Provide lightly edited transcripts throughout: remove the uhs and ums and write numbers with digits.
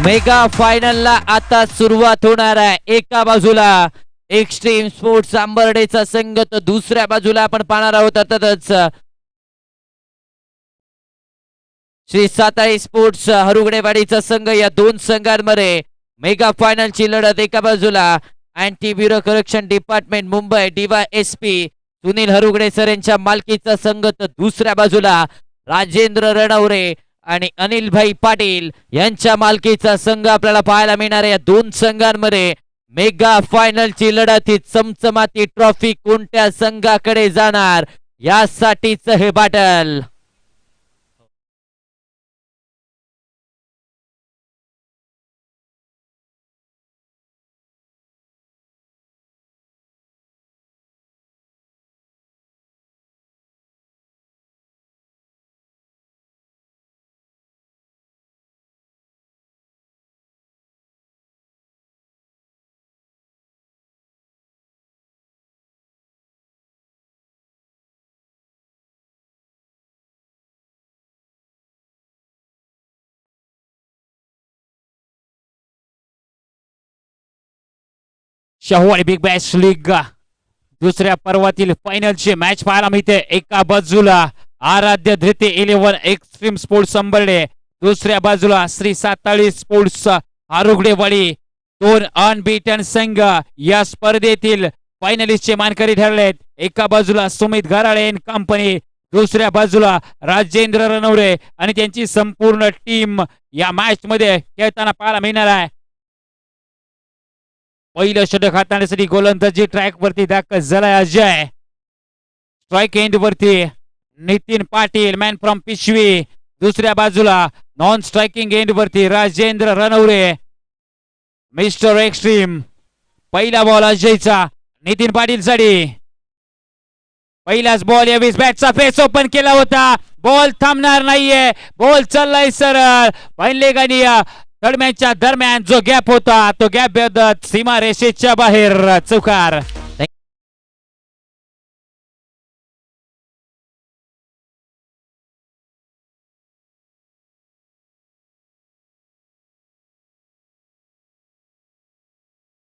Mega फायनलला आता सुरुवात होणार आहे। एका बाजूला एक्स्ट्रीम स्पोर्ट्स अंबर्डेचा संघ तर दुसऱ्या बाजूला आपण पाहणार आहोत अर्थातच श्री साताई स्पोर्ट्स हरुगडेवाडीचा संघ। या दोन संघांमध्ये मेगा फायनलची लढत। एका बाजूला anti bureau correction department Mumbai DYSP Sunil Harugade sir यांच्या मालकीचा संघ तर दुसऱ्या बाजूला राजेंद्र रणवरे आणि अनिल भाई पाटील यांच्या मालकीचा संघ आपल्याला पाहायला मिळणार आहे। या दोन संघांमध्ये मेगा फायनलची लढत ही चमचमाती ट्रॉफी कोणत्या संघाकडे जाणार यासाठीच हे battle. Shahu big Bash league दुसऱ्या पर्वातील फायनलची मॅच पाहायला मिळते। एका बाजूला आराध्य धृती 11 एक्स्ट्रीम स्पोर्ट्स अंबर्डे, दुसऱ्या बाजूला श्री साताळी स्पोर्ट्स हरुगडेवाडी। दोन अनबीटन संघ या स्पर्धेतील फायनलिस्टचे मानकरी ठरलेत। एका बाजूला सुमित घराळे एंड कंपनी, दुसऱ्या बाजूला राजेंद्र रणवरे आणि त्यांची संपूर्ण टीम या मॅच मध्ये खेळताना पाहायला मिळणार आहे। पहिलं षटक हाताळण्यासाठी गोलंदाजी ट्रॅक वरती दाखल झालाय अजय। स्ट्राइक एंड वरती नितीन पाटील मॅन फ्रॉम पिशवी, दुसऱ्या बाजूला नॉन स्ट्राइकिंग एंड वरती राजेंद्र रणवरे मिस्टर एक्स्ट्रीम। पहिला बॉल अजयचा नितीन पाटील साठी, पहिलाच बॉल यावेळेस बॅटचा फेस ओपन केला होता। बॉल थांबणार नाहीये, बॉल चाललाय सरळ पहिलेगानी दरम्यानच्या दरम्यान जो गॅप होता तो गॅप बदलत सीमा रेषेच्या बाहेर चौकार।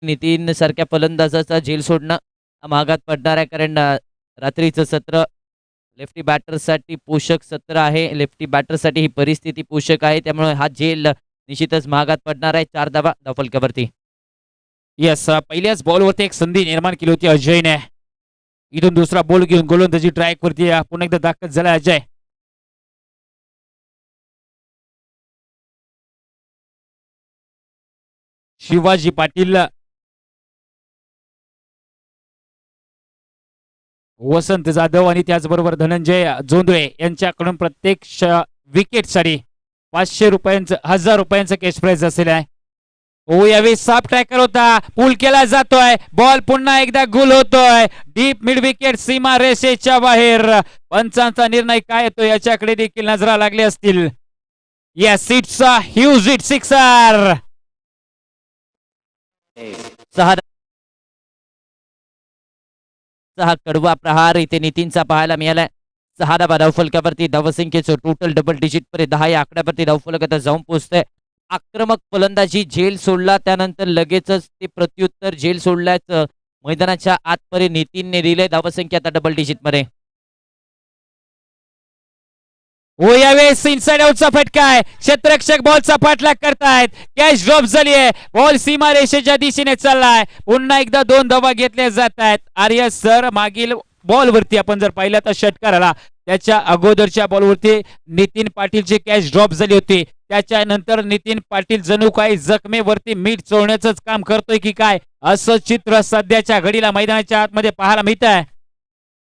नितीन सारख्या फलंदाजाचा झेल सोडणं महागात पडणार आहे, कारण रात्रीचं सत्र लेफ्टी बॅटरसाठी पोषक सत्र आहे। लेफ्टी बॅटरसाठी ही परिस्थिती पोषक आहे, त्यामुळे हा झेल निश्चितच महागात पडणार आहे। 4 धावा धावफलकावरती। यस, पहिल्याच बॉलवरती एक संधी निर्माण केली होती अजयने। इथून दुसरा बॉल घेऊन गोलंदाजी ट्रॅक वरती पुन्हा एकदा दाखल झाला अजय। शिवाजी पाटील, वसंत जाधव आणि त्याचबरोबर धनंजय जोंधळे यांच्याकडून प्रत्येक विकेट साठी 500 रुपयांचं 1000 रुपयांचं कॅश प्राइज असेल आहे। ओ यावेळी साफ ट्रॅकर होता, पूल केला जातोय, बॉल पुन्हा एकदा गुल होतोय डीप मिड विकेट सीमा रेषेच्या बाहेर। पंचांचा निर्णय काय येतो याच्याकडे देखील नजरा लागले असतील। Yes, it's a huge hit sixer. 6 कडवा प्रहार इथे नितीनचा पाहायला मिळालाय। 6 धावा धावफलकावरती। धावसंख्येचं टोटल डबल डिजिट पर्यंत 10 या आकड्यावरती धावफलक आता जाऊन पोहोचतंय। आक्रमक फलंदाजी झेल सोडला त्यानंतर लगेचच ते प्रत्युत्तर झेल सोडल्याचं मैदानाच्या आतपर्यंत नितीनने दिले। धावसंख्या आता डबल डिजिट मध्ये। हो यावेळेस इनसाइड आउटचा फटका आहे, क्षेत्ररक्षक बॉलचा पाठलाग करतायत, कॅच ड्रॉप झालीये, बॉल सीमा रेषेच्या दिशेने चाललाय। पुन्हा एकदा 2 धावा घेतल्या जात आहेत। आर्य सर मागील बॉलवरती आपण जर पाहिलं तर षटकाराला त्याच्या अगोदरच्या बॉलवरती नितीन पाटीलची कॅच ड्रॉप झाली होती, त्याच्यानंतर नितीन पाटील जणू काही जखमेवरती मीठ चोळण्याचं काम करतोय की काय असं चित्र सध्याच्या घडीला मैदानाच्या आतमध्ये पाहायला मिळत आहे।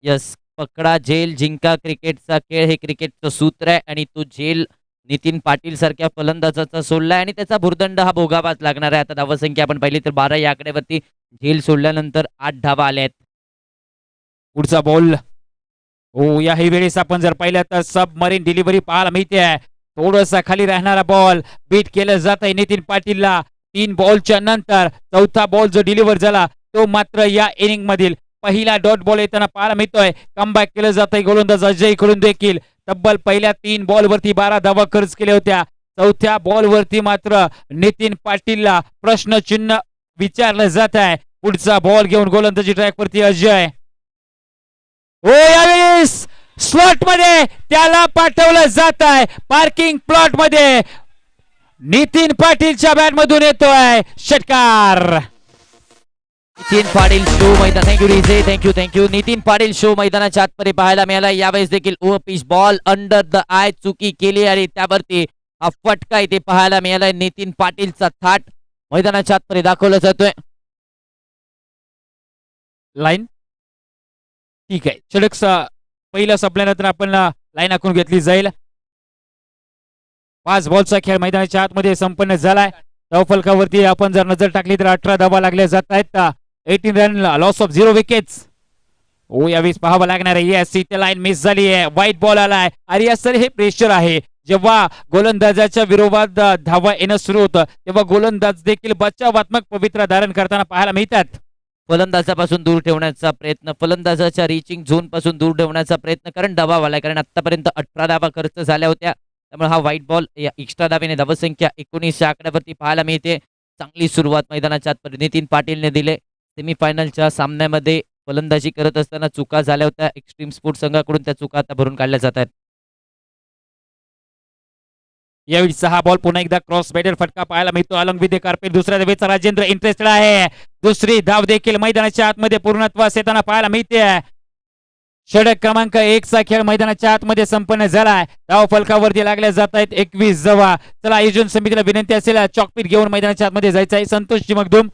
यस, पकडा झेल जिंका क्रिकेटचा खेळ हे क्रिकेटचं सूत्र आहे आणि तो झेल नितीन पाटील सारख्या फलंदाजाचा सोडलाय आणि त्याचा भुर्दंड हा भोगावाच लागणार आहे। आता धावसंख्या आपण पाहिली तर 12 या आकड्यावरती झेल सोडल्यानंतर 8 धावा आल्यात। पुढचा बॉल हो याही वेळेस आपण जर पाहिलं तर सबमरीन डिलिव्हरी पाहायला मिळते आहे। थोडासा खाली राहणारा बॉल बीट केलं जात आहे नितीन पाटीलला। 3 बॉलच्या नंतर चौथा बॉल जो डिलिव्हर झाला तो मात्र या इनिंग मधील पहिला डॉट बॉल येताना पाहायला मिळतोय। कमबॅक केलं जात आहे गोलंदाज अजय कडून देखील। तब्बल पहिल्या 3 बॉल वरती 12 धावा खर्च केल्या होत्या। चौथ्या बॉलवरती मात्र नितीन पाटीलला प्रश्नचिन्ह विचारलं जात आहे. पुढचा बॉल घेऊन गोलंदाजी ट्रॅकवरती अजय. हो, यावेळेस स्लॉट मध्ये त्याला पाठवलं जात आहे. पार्किंग प्लॉट मध्ये नितीन पाटीलच्या बॅट मधून येतोय षटकार. नितीन पाटील शो मैदान, thank you रिजे, thank you. Nitin Patil show मैदानाच्या आतमध्ये पाहायला मिळाला. यावेळेस देखील over pitch ball under the I चुकी केली आणि त्यावरती हा फटका इथे पाहायला मिळालाय. नितीन पाटीलचा थाट मैदानाच्या आतमध्ये दाखवला जातोय. लाईन ठीक आहे. षटक पहिला संपल्यानंतर आपण लाईन आखून घेतली जाईल. 5 बॉलचा खेळ मैदानाच्या आतमध्ये संपन्न झालाय. धावफलकावरती आपण जर नजर टाकली तर 18 धावा लागल्या जात आहेत. 18 रन, लॉस ऑफ 0 विकेट्स. हो, यावेळेस पाहावं लागणार आहे. येस, इथे लाईन मिस झाली आहे. व्हाईट बॉल आलाय. आणि या सर हे प्रेशर आहे. जेव्हा गोलंदाजाच्या विरोधात धावा येणं सुरू होतं तेव्हा गोलंदाज देखील बचावात्मक पवित्रा धारण करताना पाहायला मिळतात. फलंदाजापासून दूर ठेवण्याचा प्रयत्न, फलंदाजाच्या रिचिंग झोन पासून दूर ठेवण्याचा प्रयत्न, कारण दबाव आलाय. कारण आतापर्यंत 18 धावा खर्च झाल्या होत्या. त्यामुळे हा व्हाईट बॉल या एक्स्ट्रा धावेने धावसंख्या 19 आकड्यावरती पाहायला मिळते. चांगली सुरुवात मैदानाच्या आतमध्ये नितीन पाटीलने दिले. सेमीफायनलच्या सामन्यामध्ये फलंदाजी करत असताना चुका झाल्या होत्या एक्स्ट्रीम स्पोर्ट्स संघाकडून. त्या चुका आता भरून काढल्या जात आहेत. यावेळी 6 बॉल पुन्हा एकदा क्रॉस बॅटर फटका पाहायला मिळतो. अलंग विदे कार्पेट दुसऱ्या धावेचा राजेंद्र इंटरेस्टेड आहे. दुसरी धाव देखील मैदानाच्या आतमध्ये पूर्णत्वास येताना पाहायला मिळते. षटक क्रमांक 1 चा खेळ मैदानाच्या आतमध्ये संपन्न झालाय. धाव फलकावरती लागल्या जात आहेत 21 धावा. चला, आयोजन समितीला विनंती असेल चॉकपीट घेऊन मैदानाच्या आतमध्ये जायचं आहे. संतोष चिमकदुम.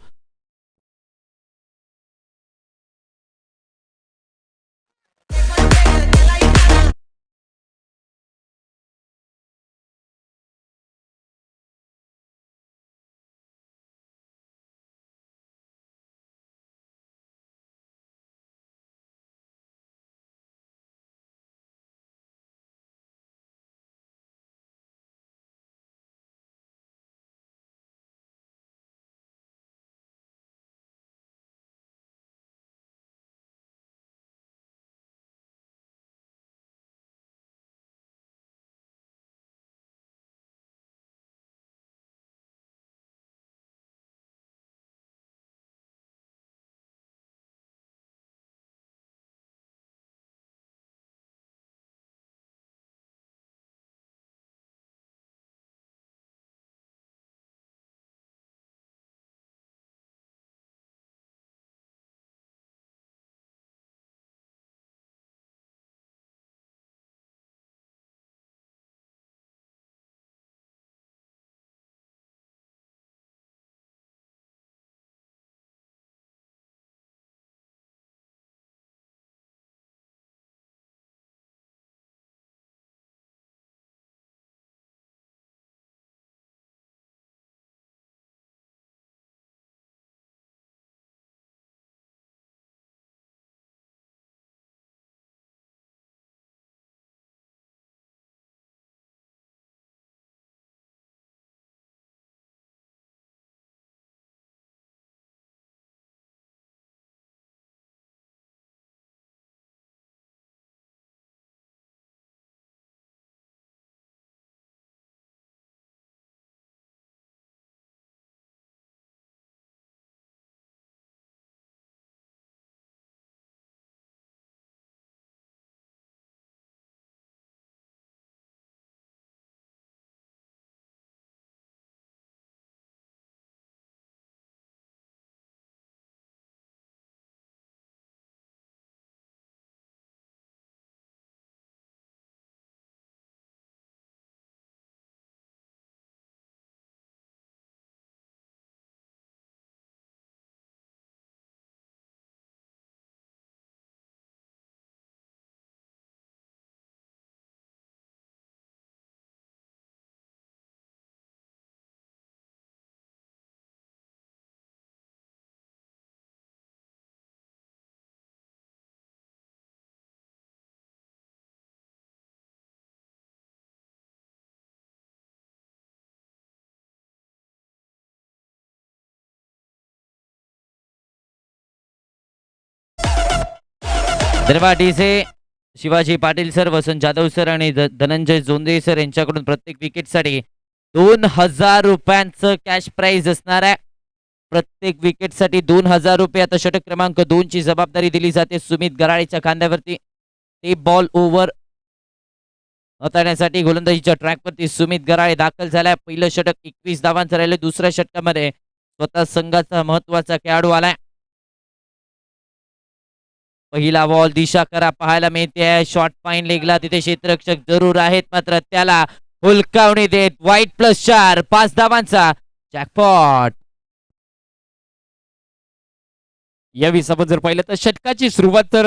धन्यवाद डीजे शिवाजी पाटील सर, वसंत जाधव सर आणि धनंजय जोंधे सर यांच्याकडून प्रत्येक विकेटसाठी ₹2000 कॅश प्राइज असणार आहे. प्रत्येक विकेटसाठी ₹2000. आता षटक क्रमांक 2 ची जबाबदारी दिली जाते सुमित गराळेच्या खांद्यावरती. ते बॉल ओव्हर हाताळण्यासाठी गोलंदाजीच्या ट्रॅकवरती सुमित गराळे दाखल झालाय. पहिलं षटक 21 धावांचं राहिलं. दुसऱ्या षटकामध्ये स्वतः संघाचा महत्वाचा खेळाडू आलाय. पहिला बॉल दिशा करा पाहायला मिळते. शॉर्ट फाईन लेगला तिथे क्षेत्ररक्षक जरूर आहेत, मात्र त्याला हुलकावणी देत वाईट +4 5 धावांचा जॅकपॉट. यावेळी आपण जर पाहिलं तर षटकाची सुरुवात तर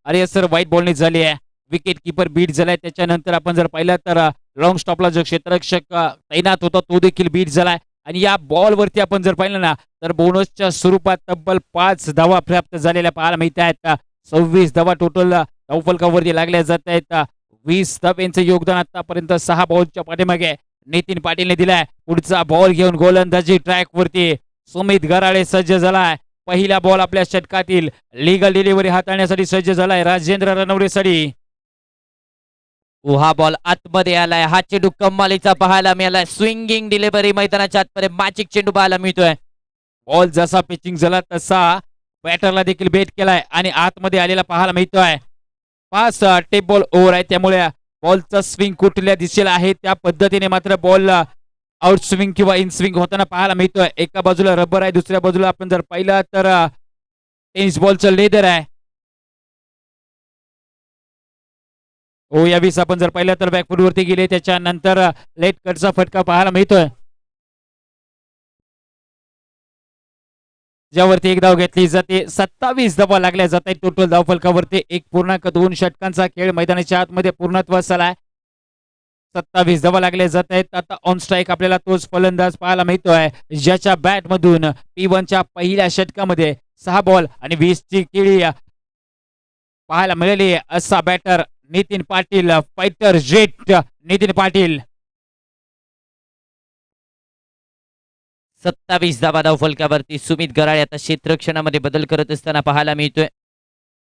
अरे सर व्हाईट बॉलने झाली आहे. विकेट किपर बीट झालाय. त्याच्यानंतर आपण जर पाहिलं तर लॉंग स्टॉपला जो क्षेत्ररक्षक तैनात होता तो देखील बीट झालाय. आणि या बॉल वरती आपण जर पाहिलं ना तर बोनसच्या स्वरूपात तब्बल 5 धावा प्राप्त झालेल्या पाहायला मिळत आहेत. 26 धावा टोटल धावफलकावरती लागल्या जात आहेत. 20 धाब्यांचं योगदान आतापर्यंत 6 बॉलच्या पाठीमागे नितीन पाटीलने दिलाय. पुढचा बॉल घेऊन गोलंदाजी ट्रॅक वरती सुमित गराळे सज्ज झालाय. पहिला बॉल आपल्या षटकातील लीगल डिलिव्हरी हाताळण्यासाठी सज्ज झालाय राजेंद्र रणवरेसाठी. हा बॉल आतमध्ये आलाय. हा चेंडू कमालीचा पाहायला मिळालाय. स्विंगिंग डिलिव्हरी मैदानाच्या आतमध्ये मॅजिक चेंडू पाहायला मिळतोय. बॉल जसा पिचिंग झाला तसा बॅटरला देखील बेट केलाय आणि आतमध्ये आलेला पाहायला मिळतोय. 5 टेप बॉल ओव्हर आहे, त्यामुळे बॉलचा स्विंग कुठल्या दिशेला आहे त्या पद्धतीने मात्र बॉल आउट स्विंग किंवा इन स्विंग होताना पाहायला मिळतोय. एका बाजूला रबर आहे, दुसऱ्या बाजूला आपण जर पाहिलं तर टेनिस बॉलचं लेदर आहे. यावेळी आपण जर पाहिलं तर बॅकफुट वरती गेले, त्याच्यानंतर लेट कटचा फटका पाहायला मिळतोय, ज्यावरती एक धाव घेतली जाते. 27 धावा लागल्या जात आहेत टोटल धावफलकावरती. 1.2 षटकांचा खेळ मैदानाच्या आतमध्ये पूर्णत्वास आलाय. 27 धावा लागल्या जात आहेत. आता ऑन स्ट्राईक आपल्याला तोच फलंदाज पाहायला मिळतोय ज्याच्या बॅट मधून P1च्या पहिल्या षटकामध्ये 6 बॉल आणि 20 ची केळी पाहायला मिळाली. असा batter Nitin Patil, fighter jet Nitin Patil. 27 धावा धावफलकावरती सुमित गराळे आता क्षेत्ररक्षणामध्ये बदल करत असताना पाहायला मिळतोय.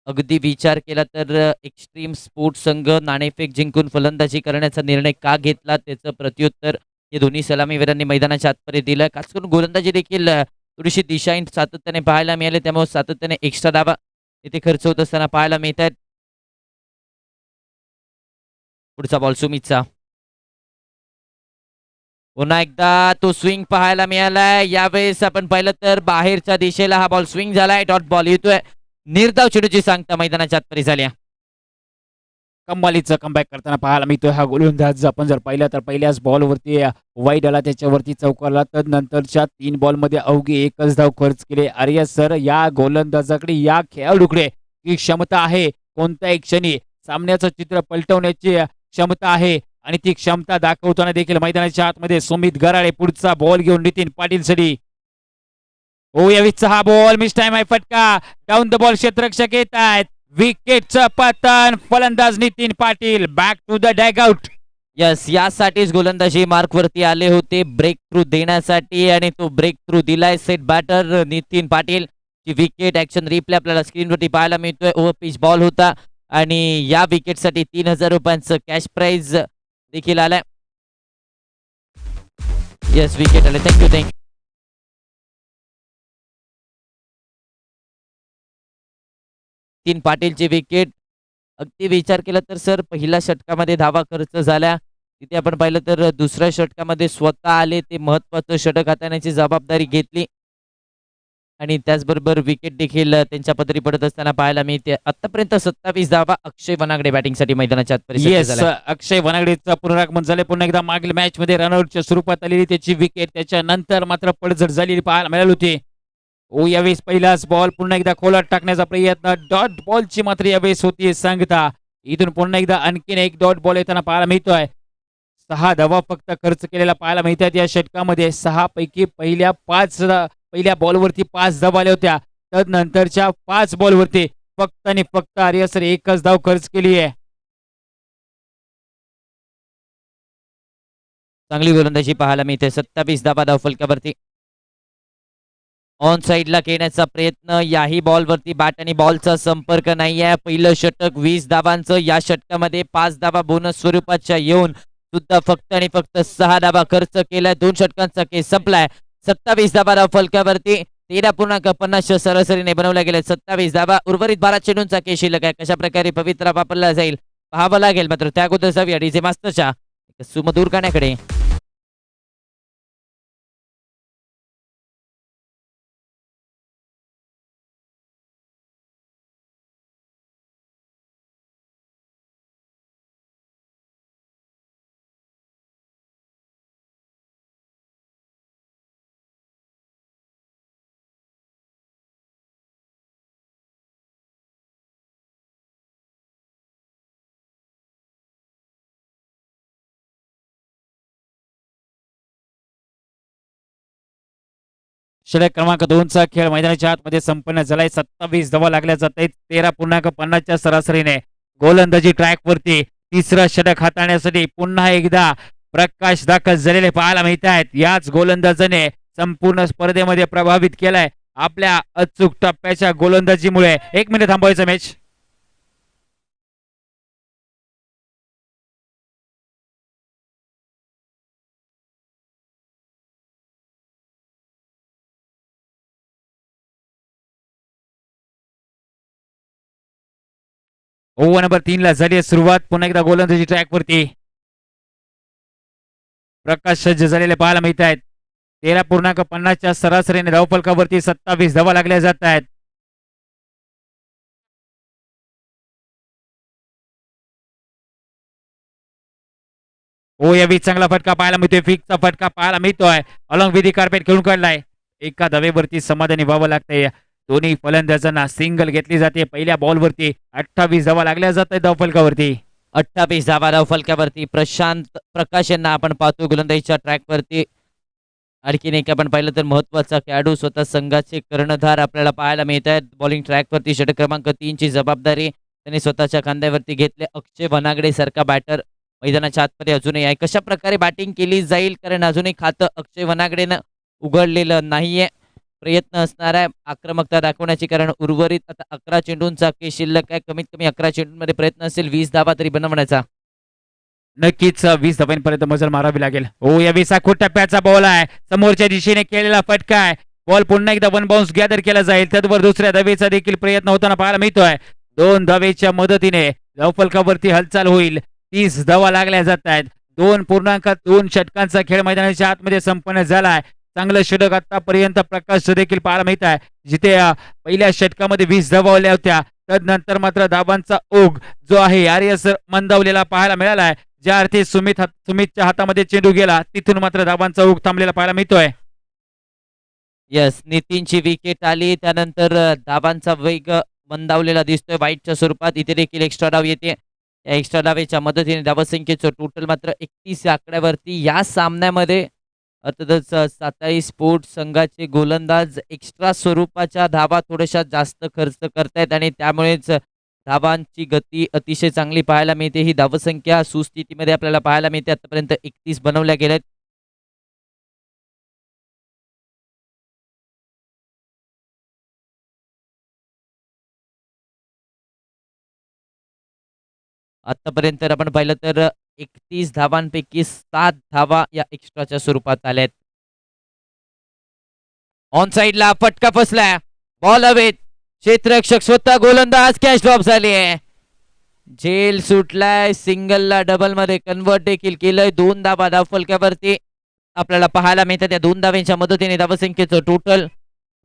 अगदी विचार केला तर एक्स्ट्रीम स्पोर्ट्स संघ नाणेफेक जिंकून फलंदाजी करण्याचा निर्णय का घेतला त्याचं प्रत्युत्तर हे दोन्ही सलामीवीरांनी मैदानाच्या आतमध्ये दिलं. खास करून गोलंदाजी देखील थोडीशी दिशाहीन सातत्याने पाहायला मिळाले, त्यामुळे सातत्याने एक्स्ट्रा धावा इथे खर्च होत असताना पाहायला मिळत आहेत. पुढचा बॉल सुमितचा. पुन्हा एकदा तो स्विंग पाहायला मिळालाय. यावेळेस आपण पाहिलं तर बाहेरच्या दिशेला हा बॉल स्विंग झालाय. डॉट बॉल येतोय. निर्धाव चेंडूची सांगता मैदानाच्या आतमध्ये झाली. कमालीचं कमबॅक करताना पाहायला मिळतोय हा गोलंदाज. आपण जर पाहिलं तर पहिल्याच बॉलवरती वाईड आला, त्याच्यावरती चौकारला, तदनंतरच्या 3 बॉलमध्ये अवघी 1च धाव खर्च केले. अरे सर, या गोलंदाजाकडे, या खेळाडूकडे ही क्षमता आहे. कोणत्याही क्षणी सामन्याचं चित्र पलटवण्याची क्षमता आहे आणि ती क्षमता दाखवताना देखील मैदानाच्या आतमध्ये सुमित गराळे. पुढचा बॉल घेऊन नितीन पाटील साठी. यावेळीचा हा बॉल मिस टाइम आहे. फटका डाऊन द बॉल. क्षेत्ररक्षक येत आहेत. विकेटचं पतन. फलंदाज Nitin Patil back to the dugout. Yes, यासाठीच गोलंदाजी मार्कवरती आले होते, ब्रेक थ्रू देण्यासाठी, आणि तो ब्रेक थ्रू दिलाय. सेट बॅटर नितीन पाटील ची विकेट. ऍक्शन रिप्ले आपल्याला स्क्रीनवरती पाहायला मिळतोय. ओव्हर पिच बॉल होता आणि या विकेटसाठी ₹3000 कॅश प्राइज देखील आलाय. यस, विकेट आले. थँक्यू. नितीन पाटीलची विकेट. अगदी विचार केला तर सर पहिल्या षटकामध्ये धावा खर्च झाल्या, तिथे आपण पाहिलं तर दुसऱ्या षटकामध्ये स्वतः आले, ते महत्वाचं षटक हाताळण्याची जबाबदारी घेतली आणि त्याचबरोबर विकेट देखील त्यांच्या पदरी पडत असताना पाहायला मिळते. आतापर्यंत 27 धावा अक्षय वनागडे बॅटिंगसाठी मैदानाच्या आतपर्यंत. अक्षय वनागडेचं पुनरागमन झाले. पुन्हा एकदा मागील मॅच मध्ये रनआउटच्या स्वरूपात आलेली त्याची विकेट. त्याच्यानंतर मात्र पडझड झालेली पाहायला मिळाली होती. यावेळेस पहिलाच बॉल पुन्हा एकदा खोलात टाकण्याचा प्रयत्न. डॉट बॉलची मात्र यावेळेस होती सांगता. इथून पुन्हा एकदा आणखीन एक डॉट बॉल येताना पाहायला मिळतोय. 6 धावा फक्त खर्च केलेला पाहायला मिळतात या षटकामध्ये. 6 पैकी पहिल्या बॉलवरती 5 धावा आल्या होत्या. तदनंतरच्या 5 बॉलवरती फक्त आणि फक्त आर्यसर 1च धाव खर्च केली आहे. चांगली गोलंदाजी पाहायला मिळते. 27 धावा धावफलकावरती. ऑन साइडला खेळण्याचा प्रयत्न. याही बॉलवरती बॅट आणि बॉलचा संपर्क नाही आहे. पहिलं षटक 20 धावांचं. या षटकामध्ये 5 धावा बोनस स्वरूपाच्या येऊन सुद्धा फक्त आणि फक्त 6 धावा खर्च केलाय. 2 षटकांचा केस संपलाय. 27 धावा धाव फलकावरती 13.50 सरासरीने बनवल्या गेल्या. 27 धावा. उर्वरित 12 चेंडूंचा केस शिल्लक आहे. कशा प्रकारे पवित्रा वापरला जाईल पाहावं लागेल. मात्र त्या अगोदर जाऊया डीजे मास्तरच्या सुमधूर गाण्याकडे. षटक क्रमांक 2चा खेळ मैदानाच्या आतमध्ये संपन्न झालाय. 27 धावा लागल्या जात आहेत. 13.50च्या सरासरीने गोलंदाजी ट्रॅक वरती तिसरं षटक हाताळण्यासाठी पुन्हा एकदा प्रकाश दाखल झालेले पाहायला मिळत आहेत. याच गोलंदाजाने संपूर्ण स्पर्धेमध्ये प्रभावित केलाय आपल्या अचूक टप्प्याच्या गोलंदाजीमुळे. 1 मिनिट थांबवायचं मॅच. ओव्हर नंबर 3 ला झाली आहे सुरुवात. पुन्हा एकदा गोलंदाजी ट्रॅक वरती प्रकाश सज्ज झालेले पाहायला मिळत आहेत. 13.50च्या सरासरीने धावफलकावरती 27 धावा लागल्या जात आहेत. ओ यावी चांगला फटका पाहायला मिळतोय. फिकचा फटका पाहायला मिळतोय. अलॉंग विथ कार्पेट खेळून काढलाय. एका धावेवरती समाधानी व्हावं लागतंय. दोन्ही फलंदाजांना सिंगल घेतली जाते. पहिल्या बॉलवरती 28 धावा लागल्या जात आहेत धावफलकावरती. 28 धावा धाव फलकावरती. प्रशांत प्रकाश यांना आपण पाहतो गोलंदाजीच्या ट्रॅकवरती. आणखीन एक आपण पाहिलं तर महत्वाचा खेळाडू स्वतः संघाचे कर्णधार आपल्याला पाहायला मिळत आहेत. बॉलिंग ट्रॅकवरती षटक क्रमांक 3 ची जबाबदारी त्यांनी स्वतःच्या खांद्यावरती घेतले. अक्षय वनागडे सारखा बॅटर मैदानाच्या आतमध्ये अजूनही आहे. कशा प्रकारे बॅटिंग केली जाईल कारण अजूनही खातं अक्षय वनागडेनं उघडलेलं नाहीये. प्रयत्न असणार आहे आक्रमकता दाखवण्याची कारण उर्वरित आता 11 चेंडूंचा केस शिल्लक आहे. कमीत कमी 11 चेंडूंमध्ये प्रयत्न असेल 20 धावा तरी बनवण्याचा. नक्कीच 20 धावांपर्यंत मजल मारावी लागेल. ओ या 20 खोट टप्प्याचा बॉल आहे. समोरच्या दिशेने केलेला फटका आहे. बॉल पुन्हा एकदा वन बाउन्स गॅदर केला जाईल. त्याचबरोबर दुसऱ्या धावेचा देखील प्रयत्न होताना पाहायला मिळतोय. 2 धावेच्या मदतीने धावफलकावरती हालचाल होईल. 30 धावा लागल्या जात आहेत. 2.2 षटकांचा खेळ मैदानाच्या आतमध्ये संपन्न झालाय. चांगलं षटक आतापर्यंत प्रकाश देखील पाहायला मिळत आहे. जिथे पहिल्या षटकामध्ये 20 धावा आल्या होत्या तदनंतर मात्र धावांचा ओघ जो आहे आर्यस मंदावलेला पाहायला मिळाला आहे. ज्या अर्थी सुमितच्या हातामध्ये चेंडू गेला तिथून मात्र धावांचा ओघ थांबलेला पाहायला मिळतोय. यस नितीनची विकेट आली त्यानंतर धावांचा वेग मंदावलेला दिसतोय वाईटच्या स्वरूपात. इथे देखील एक्स्ट्रा डाव येते. या एक्स्ट्रा डावेच्या मदतीने धावसंख्येचं टोटल मात्र 31 आकड्यावरती या सामन्यामध्ये अर्थातच सातारी स्पोर्ट्स संघाचे गोलंदाज एक्स्ट्रा स्वरूपाच्या धावा थोड्याशा जास्त खर्च करतायत आणि त्यामुळेच धावांची गती अतिशय चांगली पाहायला मिळते. ही धावसंख्या सुस्थितीमध्ये आपल्याला पाहायला मिळते. आतापर्यंत 31 बनवल्या गेल्यात. आतापर्यंत आपण पाहिलं तर 31 धावांपैकी 7 धावा या एक्स्ट्राच्या स्वरूपात आल्यात. ऑन साइडला फटका फसलाय. बॉल हवेत. क्षेत्ररक्षक स्वतः गोलंदाज कॅच ड्रॉप झाली आहे. झेल सुटलाय. सिंगलला डबल मध्ये कन्वर्ट देखील केलंय. 2 धावा धावफलकावरती आपल्याला पाहायला मिळतात. या 2 धाव्यांच्या मदतीने धावसंख्येचं टोटल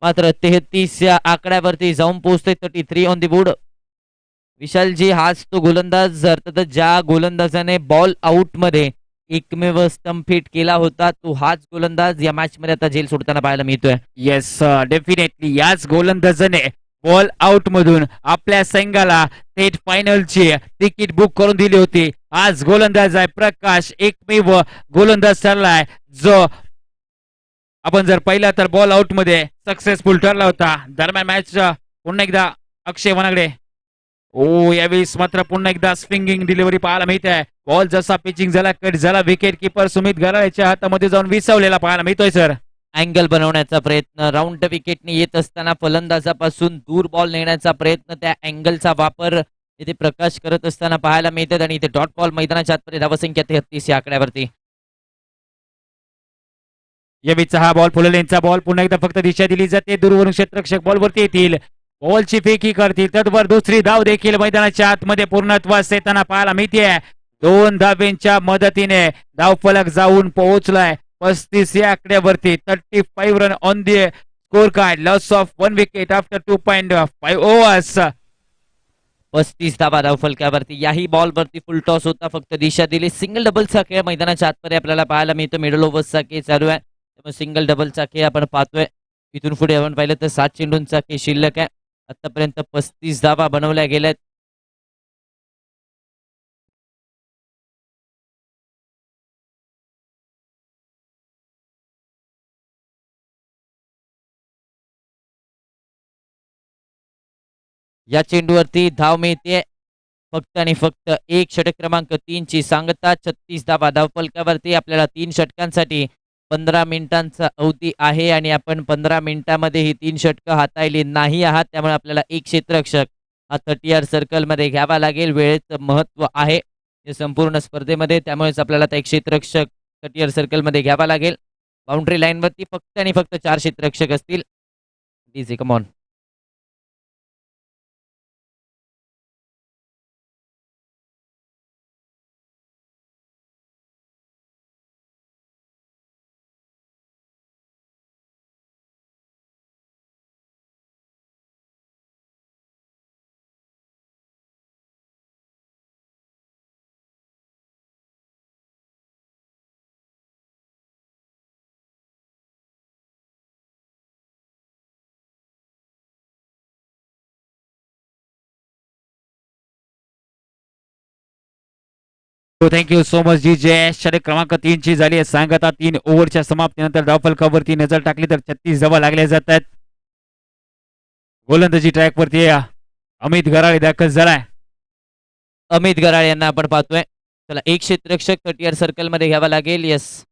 मात्र 33 या आकड्यावरती जाऊन पोहोचते. 33 ऑन दी बोर्ड. विशालजी हाच तो गोलंदाज अर्थातच ज्या गोलंदाजाने बॉल आउट मध्ये एकमेव स्टंप हिट केला होता तो हाच गोलंदाज या मॅच मध्ये आता झेल सोडताना पाहायला मिळतोय. येस डेफिनेटली याच गोलंदाजाने बॉल आउट मधून आपल्या संघाला थेट फायनलची तिकीट बुक करून दिली होती. आज गोलंदाज आहे प्रकाश. एकमेव गोलंदाज ठरलाय जो आपण जर पाहिला तर बॉल आउट मध्ये सक्सेसफुल ठरला होता. दरम्यान मॅच पुन्हा एकदा अक्षय वनागडे. ओ यावेळेस मात्र पुन्हा एकदा स्विंगिंग डिलिव्हरी पाहायला मिळते आहे. बॉल जसा पिचिंग झाला कट झाला विकेट किपर सुमित गराळेच्या हातामध्ये जाऊन विसावलेला पाहायला मिळतोय सर. अँगल बनवण्याचा प्रयत्न राऊंड विकेटने येत असताना फलंदाजापासून दूर बॉल नेण्याचा प्रयत्न त्या अँगलचा वापर इथे प्रकाश करत असताना पाहायला मिळतात आणि इथे डॉट बॉल मैदानाच्या आतमध्ये धावसंख्या 33 या आकड्यावरती. यवीचा हा बॉल फुललेनचा बॉल पुन्हा एकदा फक्त दिशा दिली जाते दूरवरून क्षेत्ररक्षक बॉलवरती येतील बॉलची फेकी करतील तत्वर दुसरी धाव देखील मैदानाच्या आतमध्ये पूर्णत्वास येताना पाहायला मिळते. 2 धावेंच्या मदतीने धावफलक जाऊन पोहोचलाय 35 या आकड्यावरती. 35 run on the score card. Loss of 1 wicket after 2.5 overs. 35 धावा धावफलकावरती. याही बॉलवरती फुल टॉस होता, फक्त दिशा दिली. सिंगल डबलचा खेळ मैदानाच्या आतमध्ये आपल्याला पाहायला मिळतो. मिडल ओव्हर्सचा खेळ चालू आहे, त्यामुळे सिंगल डबलचा खेळ आपण पाहतोय. इथून पुढे आपण पाहिलं तर 7 चेंडूंचा खेळ शिल्लक आहे. आतापर्यंत 35 धावा बनवल्या गेल्यात. या चेंडूवरती धाव मिळते फक्त आणि फक्त एक. षटक क्रमांक 3 ची सांगता. 36 धावा धावफलकावरती. आपल्याला 3 षटकांसाठी 15 मिनिटांचा अवधी आहे आणि आपण 15 मिनिटांमध्ये ही 3 षटकं हाताळली नाही आहात, त्यामुळे आपल्याला एक क्षेत्ररक्षक हा 30 सर्कलमध्ये घ्यावा लागेल. वेळेचं महत्व आहे या संपूर्ण स्पर्धेमध्ये, त्यामुळेच आपल्याला एक क्षेत्ररक्षक 30 सर्कलमध्ये घ्यावा लागेल. बाउंड्री लाईनवरती फक्त आणि फक्त 4 क्षेत्ररक्षक असतील. Easy come on. Thank you so much जी जय. षटक क्रमांक 3 ची झाली आहे सांगता. 3 ओव्हरच्या समाप्तीनंतर धावफलकावरती नजर टाकली तर 36 धावा लागल्या जातात. गोलंदाजी ट्रॅकवरती अमित गराळे दाखल झालाय. अमित गराळे यांना आपण पाहतोय. चला एक क्षेत्ररक्षक 30 सर्कलमध्ये घ्यावा लागेल. Yes,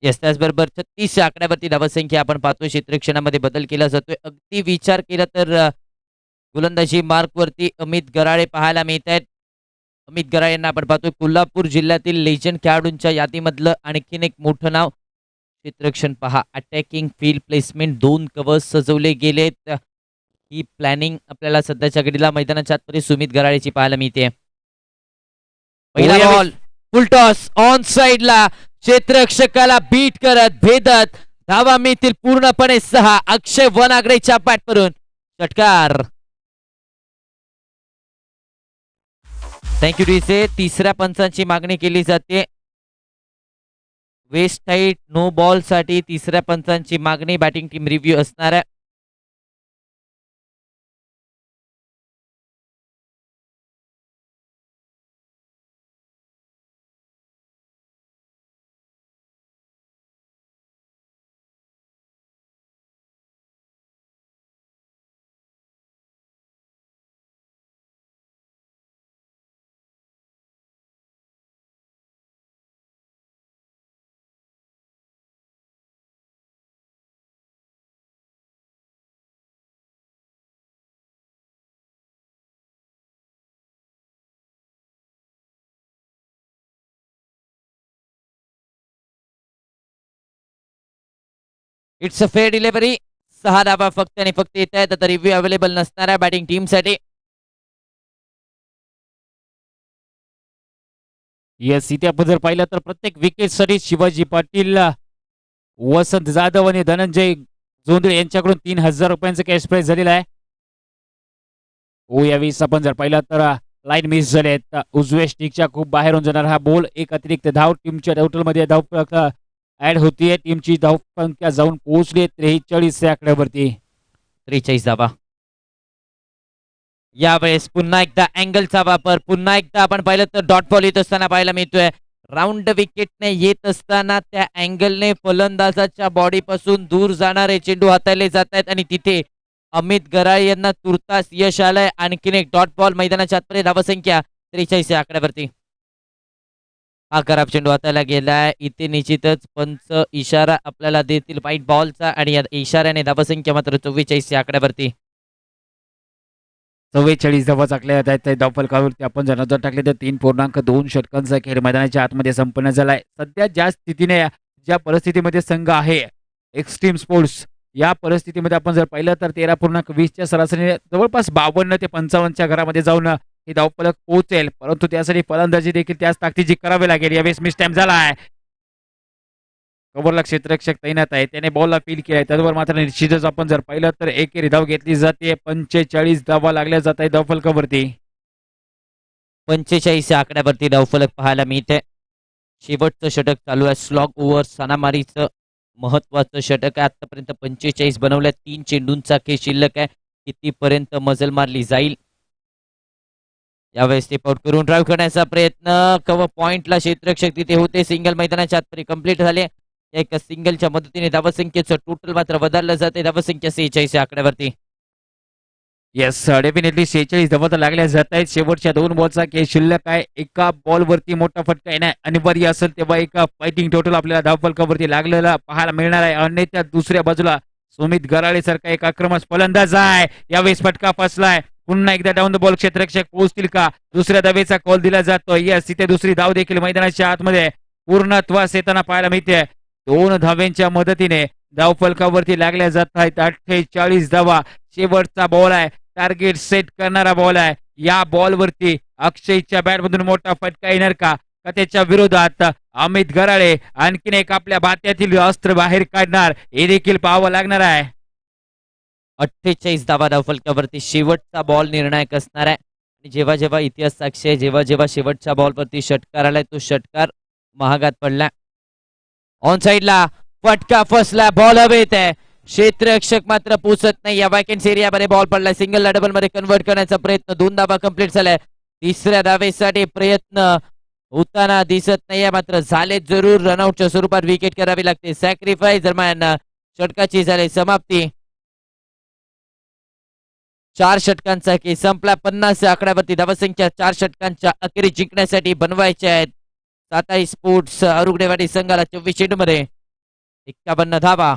yes. त्याचबरोबर 36 आकड्यावरती धावसंख्या आपण पाहतोय. क्षेत्ररक्षणामध्ये बदल केला जातोय. अगदी विचार केला तर गोलंदाजी मार्कवरती अमित गराळे पाहायला मिळत आहेत. अमित गराळे यांना आपण पाहतोय. कोल्हापूर जिल्ह्यातील लेजंड खेळाडूंच्या यादीमधलं आणखीन एक मोठं नाव. क्षेत्ररक्षण पहा. अटॅकिंग फील्ड प्लेसमेंट, 2 कव्हर्स सजवले गेलेत. ही प्लॅनिंग आपल्याला सध्याच्या घडीला मैदानाच्या आतमध्ये सुमित गराळेची पाहायला मिळते. पहिला बॉल फुल टॉस ऑन साइडला. क्षेत्ररक्षकाला बीट करत भेदत धावा मिळतील पूर्णपणे 6. अक्षय वनागरेच्या पॅटवरून षटकार. थँक्यू डीसे. तिसऱ्या पंचांची मागणी केली जाते. वेस्ट साईड नो बॉल साठी तिसऱ्या पंचांची मागणी. बॅटिंग टीम रिव्ह्यू असणार आहे. It's a fair delivery. 6 धावा फक्त आणि फक्त येत आहेत. आता रिव्ह्यू अवेलेबल नसणार आहे बॅटिंग टीम साठी. येस, इथे आपण जर पाहिलं तर प्रत्येक विकेटसाठी शिवाजी पाटील, वसंत जाधव आणि धनंजय जोंधळे यांच्याकडून 3000 रुपयांचं कॅश प्राइज झालेलं आहे. यावेळेस आपण जर पाहिलं तर लाईन मिस झाले आहेत. उजव्या स्टिकच्या खूप बाहेरून जाणार हा बॉल. एक अतिरिक्त धाव टीमच्या टोटलमध्ये धाव ऍड होतीये. टीमची धावसंख्या जाऊन पोहोचली 43 या आकड्यावरती. 43 धावा. यावेळेस पुन्हा एकदा अँगलचा वापर. पुन्हा एकदा आपण पाहिलं तर डॉट बॉल येत असताना पाहायला मिळतोय. राऊंड विकेटने येत असताना त्या अँगलने फलंदाजाच्या बॉडीपासून दूर जाणारे चेंडू हाताळले जात आहेत आणि तिथे अमित गराळे यांना तुर्तास यश आलंय. आणखीन एक डॉट बॉल मैदानाच्या आतमध्ये. धावसंख्या 43 या आकड्यावरती. हा खराब चेंडू हाताला गेलाय. इथे निश्चितच पंच इशारा आपल्याला देतील व्हाईट बॉलचा आणि या इशाऱ्याने धावसंख्या मात्र 44 या आकड्यावरती. 44 धावा टाकल्या जात आहेत धावफलकावरती. आपण जर नजर टाकली तर 3.2 षटकांचा खेळ मैदानाच्या आतमध्ये संपन्न झालाय. सध्या ज्या स्थितीने ज्या परिस्थितीमध्ये संघ आहे एक्स्ट्रीम स्पोर्ट्स, या परिस्थितीमध्ये आपण जर पाहिलं तर 13.20च्या सरासरीने जवळपास 52 ते 55च्या घरामध्ये जाऊन हे धावफलक पोहोचेल. परंतु त्यासाठी फलंदाजी देखील त्याच ताकदीची करावी लागेल. यावेळेस मिस टाइम झालाय. कव्हरला क्षेत्ररक्षक तैनात आहे, त्याने बॉलला फील केलाय. त्याचबरोबर मात्र निश्चितच आपण जर पाहिलं तर एकेरी धाव घेतली जाते. 45 धावा लागल्या जात आहे धावफलकावरती. 45 या आकड्यावरती धावफलक पाहायला मिळते. शेवटचं षटक चालू आहे. स्लॉग ओव्हर सनामारीचं महत्वाचं षटक आहे. आतापर्यंत 45 बनवल्या. 3 चेंडूंचा खेळ शिल्लक आहे. कितीपर्यंत मजल मारली जाईल यावेळेस. टेप आउट करून ड्राईव्ह करण्याचा प्रयत्न. कव्हर पॉइंटला क्षेत्ररक्षक तिथे होते. सिंगल मैदानाच्या आतमध्ये कंप्लीट झाले. एका सिंगलच्या मदतीने धावसंख्येचं टोटल मात्र बदललं जाते. धावसंख्या 46 या आकड्यावरती. येस, डेफिनेटली 46 धावा तर लागल्या जात आहेत. शेवटच्या 2 बॉलचा खेळ शिल्लक आहे. एका बॉलवरती मोठा फटका येणं अनिवार्य असेल तेव्हा एका फायटिंग टोटल आपल्याला धावफलकावरती लागलेला पाहायला मिळणार आहे. अन्यथा दुसऱ्या बाजूला सुमित गराळे सारखा एक आक्रमक फलंदाज आहे. यावेळेस फटका फसलाय. पुन्हा एकदा डाऊन द बॉल क्षेत्ररक्षक पोहोचतील का? दुसऱ्या धावेचा कॉल दिला जातो. यस, तिथे दुसरी धाव देखील मैदानाच्या आतमध्ये पूर्णत्वास येताना पाहायला मिळते. 2 धावेंच्या मदतीने धावफलकावरती लागल्या जात आहेत 48 धावा. शेवटचा बॉल आहे. टार्गेट सेट करणारा बॉल आहे. या बॉलवरती अक्षयच्या बॅटमधून मोठा फटका येणार का? का त्याच्या विरोधात अमित गराळे आणखीन एक आपल्या भात्यातील अस्त्र बाहेर काढणार? हे देखील पाहावं लागणार आहे. 48 धावा धावफलकावरती. शेवटचा बॉल निर्णायक असणार आहे. आणि जेव्हा जेव्हा इतिहास साक्षी आहे, जेव्हा जेव्हा शेवटच्या बॉलवरती षटकार आलाय, तो षटकार महागात पडला. ऑन साइडला फटका फसला. बॉल हवेत आहे. क्षेत्ररक्षक मात्र पोचत नाही. या वॅकेन्सी एरियामध्ये बॉल पडला. सिंगलला डबल मध्ये कन्वर्ट करण्याचा प्रयत्न. 2 धावा कंप्लीट झालाय. तिसऱ्या धावेसाठी प्रयत्न होताना दिसत नाहीये. मात्र झाले जरूर. रनआउटच्या स्वरूपात विकेट करावी लागते. सॅक्रिफाईस दरम्यान षटकाची झाली समाप्ती. 4 षटकांचा खेळ संपला. 50 आकड्यावरती धावसंख्या 4 षटकांच्या अखेरी जिंकण्यासाठी बनवायच्या आहेत. सातारी स्पोर्ट्स अरुगडेवाडी संघाला 24 चेंडूमध्ये 51 धावा.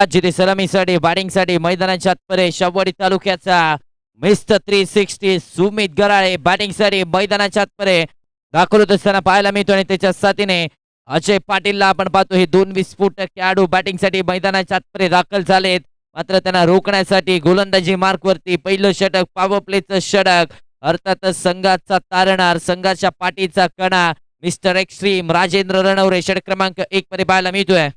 जिथे सलामीसाठी बॅटिंगसाठी मैदानाच्या आतमध्ये शाहवाडी तालुक्याचा मिस्टर 360 सुमित गराळे बॅटिंगसाठी मैदानाच्या आतमध्ये दाखल होत असताना पाहायला मिळतो आणि त्याच्या साथीने अजय पाटीलला आपण पाहतो. हे 2 विस्फोटक खेळाडू बॅटिंगसाठी मैदानाच्या आतमध्ये दाखल झालेत. मात्र त्यांना रोखण्यासाठी गोलंदाजी मार्कवरती पहिलं षटक पॉवर प्लेचं षटक अर्थातच संघाचा तारणार संघाच्या पाठीचा कणा मिस्टर एक्स्ट्रीम राजेंद्र रणवरे षटक क्रमांक 1 मध्ये पाहायला मिळतोय.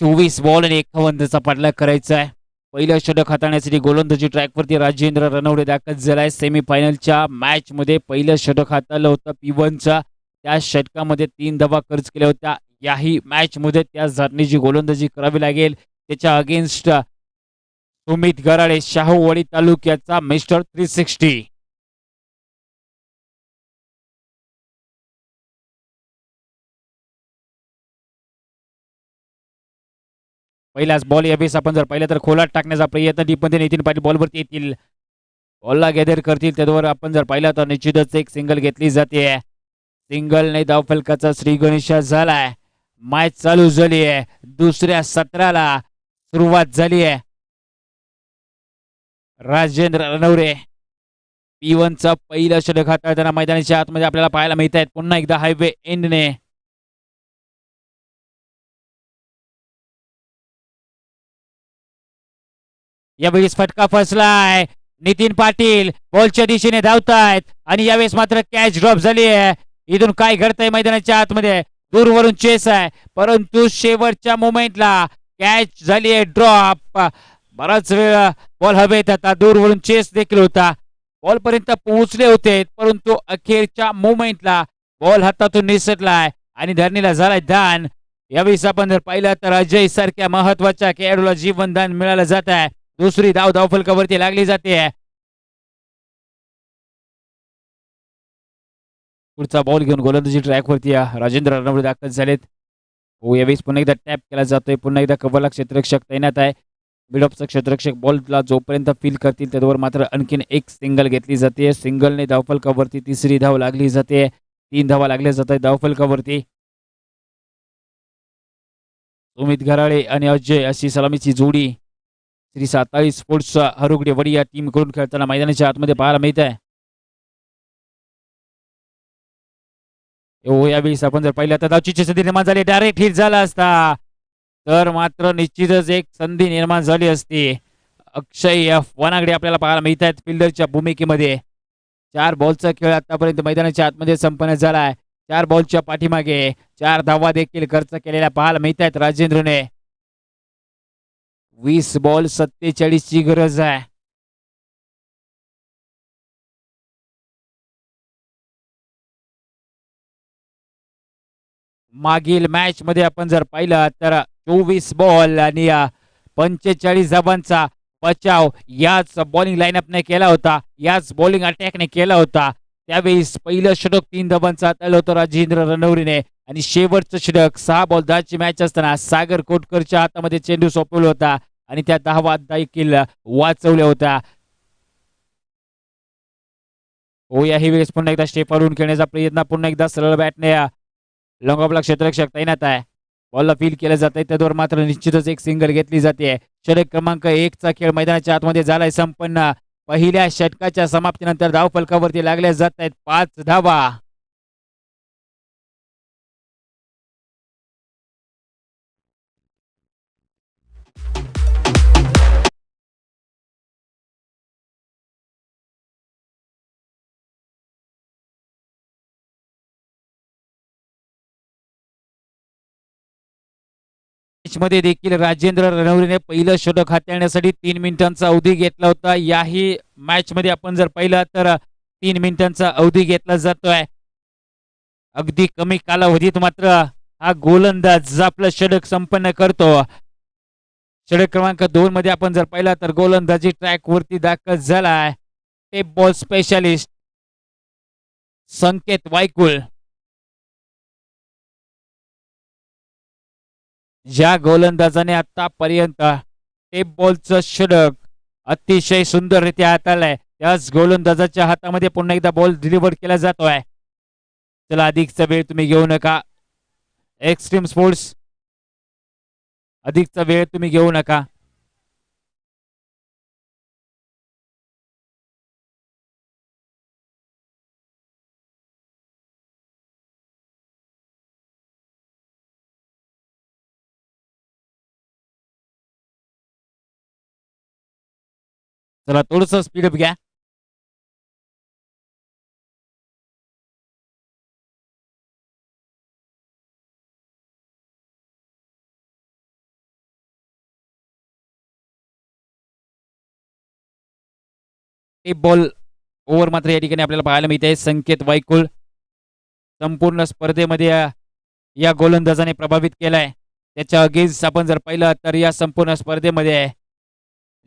24 बॉल आणि 51चा पाठलाग करायचा आहे. पहिलं षटक हाताळण्यासाठी गोलंदाजी ट्रॅकवरती राजेंद्र रणवडे दाखल झालाय. सेमीफायनलच्या मॅच मध्ये पहिलं षटक हाताळलं होतं P1चा. त्या षटकामध्ये 3 धावा खर्च केल्या होत्या. याही मॅच मध्ये त्या झरनेची गोलंदाजी करावी लागेल. त्याच्या अगेन्स्ट सुमित गराळे शाहूवाडी तालुक्याचा मिस्टर 360. पहिलाच बॉल यावेळेस आपण जर पाहिलं तर खोलात टाकण्याचा प्रयत्न डीपमध्ये नितीन पाटील बॉलवरती येतील. बॉलला गॅदर करतील. त्यावर आपण जर पाहिलं तर निश्चितच एक सिंगल घेतली जाते. सिंगलने धावफलकाचा श्री गणेश झालाय. मॅच चालू झाली आहे. दुसऱ्या सत्राला सुरुवात झाली आहे. राजेंद्र रणवरे P1चा पहिलं षटक हाताळताना मैदानाच्या आतमध्ये आपल्याला पाहायला मिळत आहेत. पुन्हा एकदा हायवे एंडने यावेळेस फटका फसलाय. नितीन पाटील बॉलच्या दिशेने धावतायत आणि यावेळेस मात्र कॅच ड्रॉप झाली आहे. इथून काय घडतंय मैदानाच्या आतमध्ये दूरवरून चेस आहे परंतु शेवटच्या मोमेंटला कॅच झाली आहे ड्रॉप. बराच वेळ बॉल हवेत होता. दूरवरून चेस देखील होता. बॉल पर्यंत पोहोचले होते परंतु अखेरच्या मोमेंटला बॉल हातातून निसटलाय आणि धरणीला झालाय दान. यावेळेस आपण जर पाहिलं तर अजय सारख्या महत्वाच्या खेळाडूला जीवनदान मिळालं जात आहे. दुसरी धाव धावफलकावरती लागली जाते. पुढचा बॉल घेऊन गोलंदाजी ट्रॅकवरती राजेंद्र रणवडे दाखल झालेत. हो यावेळेस पुन्हा एकदा टॅप केला जातोय. पुन्हा एकदा कव्हरला क्षेत्ररक्षक तैनात आहे. मिडऑफचा क्षेत्ररक्षक बॉलला जोपर्यंत फील करतील त्यावर मात्र आणखीन एक सिंगल घेतली जाते. सिंगलने धावफलकावरती तिसरी धाव लागली जाते. 3 धावा लागल्या जात आहेत धावफलकावरती. सुमित गराळे आणि अजय अशी सलामीची जोडी श्री सातारी स्पोर्ट्स हरुगडे वडी या टीम कडून खेळताना मैदानाच्या आतमध्ये पाहायला मिळत आहे. यावेळेस आपण जर पाहिलं तर धावची संधी निर्माण झाली. डायरेक्ट हिट झाला असता तर मात्र निश्चितच एक संधी निर्माण झाली असती. अक्षय वनागडे आपल्याला पाहायला मिळत आहेत फिल्डरच्या भूमिकेमध्ये. 4 बॉलचा खेळ आतापर्यंत मैदानाच्या आतमध्ये संपन्न झालाय. 4 बॉलच्या पाठीमागे 4 धावा देखील खर्च केलेल्या पाहायला मिळत आहेत राजेंद्रने. 20 बॉल 47 ची गरज आहे. मागील मॅच मध्ये आपण जर पाहिलं तर 24 बॉल आणि 45 धावांचा बचाव याच बॉलिंग लाईनअपने केला होता. याच बॉलिंग अटॅकने केला होता. त्यावेळेस पहिलं षटक 3 धावांचा हाताळलं होतं राजेंद्र रणवरेने आणि शेवटचं षटक 6 बॉल 10 ची मॅच असताना सागर कोटकरच्या हातामध्ये चेंडू सोपवला होता आणि त्या 10 धावा देखील वाचवल्या होत्या. याही वेळेस पुन्हा एकदा स्टेपवरून खेळण्याचा प्रयत्न. पुन्हा एकदा सरळ बॅटने लॉंगऑफला क्षेत्ररक्षक तैनात आहे. बॉलला फील केलं जात आहे त्यावर मात्र निश्चितच एक सिंगल घेतली जाते. षटक क्रमांक 1 चा खेळ मैदानाच्या आतमध्ये झालाय संपन्न. पहिल्या षटकाच्या समाप्तीनंतर धावफलकावरती लागल्या जात आहेत 5 धावा. मध्ये देखील राजेंद्र रणवरेने पहिलं षटक हाताळण्यासाठी 3 मिनिटांचा अवधी घेतला होता. याही मॅच मध्ये आपण जर पाहिलं तर 3 मिनिटांचा अवधी घेतला जातोय. अगदी कमी कालावधीत मात्र हा गोलंदाज आपलं षटक संपन्न करतो. षटक क्रमांक 2 मध्ये आपण जर पाहिलं तर गोलंदाजी ट्रॅक वरती दाखल झालाय टेप बॉल स्पेशालिस्ट संकेत वायकुळ. ज्या गोलंदाजाने आतापर्यंत टेप बॉलचं षटक अतिशय सुंदररित्या हाताळलंय त्याच गोलंदाजाच्या हातामध्ये पुन्हा एकदा बॉल डिलिव्हर केला जातोय. चला अधिकचा वेळ तुम्ही घेऊ नका. एक्स्ट्रीम स्पोर्ट्स अधिकचा वेळ तुम्ही घेऊ नका. चला थोडस स्पीडअप घ्या. एक बॉल ओव्हर मात्र या ठिकाणी आपल्याला पाहायला मिळते. संकेत वैकुल संपूर्ण स्पर्धेमध्ये या गोलंदाजाने प्रभावित केलाय. त्याच्या अगेन्स्ट आपण जर पाहिलं तर या संपूर्ण स्पर्धेमध्ये